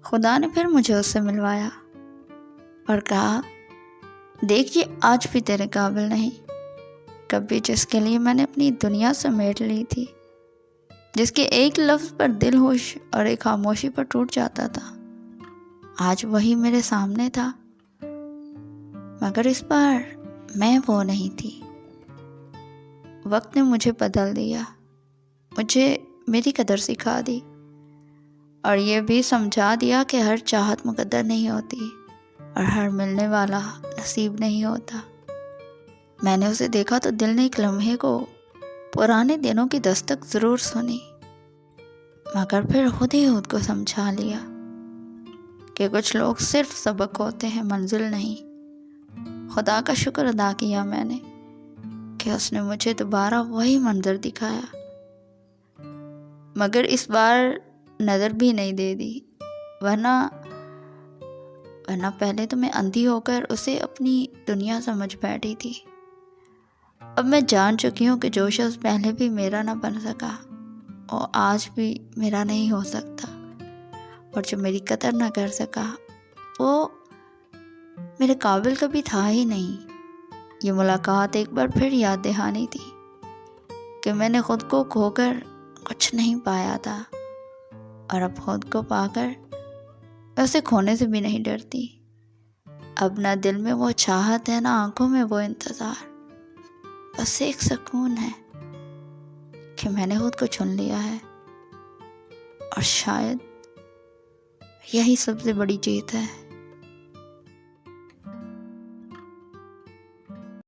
خدا نے پھر مجھے اس سے ملوایا اور کہا، دیکھ یہ آج بھی تیرے قابل نہیں۔ کبھی جس کے لیے میں نے اپنی دنیا سمیٹ لی تھی، جس کے ایک لفظ پر دل ہوش اور ایک خاموشی پر ٹوٹ جاتا تھا، آج وہی میرے سامنے تھا، مگر اس بار میں وہ نہیں تھی۔ وقت نے مجھے بدل دیا، مجھے میری قدر سکھا دی، اور یہ بھی سمجھا دیا کہ ہر چاہت مقدر نہیں ہوتی اور ہر ملنے والا نصیب نہیں ہوتا۔ میں نے اسے دیکھا تو دل نے ایک لمحے کو پرانے دنوں کی دستک ضرور سنی، مگر پھر خود ہی خود کو سمجھا لیا کہ کچھ لوگ صرف سبق ہوتے ہیں، منزل نہیں۔ خدا کا شکر ادا کیا میں نے کہ اس نے مجھے دوبارہ وہی منظر دکھایا، مگر اس بار نظر بھی نہیں دے دی، ورنہ پہلے تو میں اندھی ہو کر اسے اپنی دنیا سمجھ بیٹھی تھی۔ اب میں جان چکی ہوں کہ جو شخص پہلے بھی میرا نہ بن سکا اور آج بھی میرا نہیں ہو سکتا، اور جو میری قدر نہ کر سکا وہ میرے قابل کبھی تھا ہی نہیں۔ یہ ملاقات ایک بار پھر یاد دہانی تھی کہ میں نے خود کو کھو کر کچھ نہیں پایا تھا، اور اب خود کو پا کر میں اسے کھونے سے بھی نہیں ڈرتی۔ اب نہ دل میں وہ چاہت ہے، نہ آنکھوں میں وہ انتظار، بس ایک سکون ہے کہ میں نے خود کو چن لیا ہے، اور شاید یہی سب سے بڑی جیت ہے۔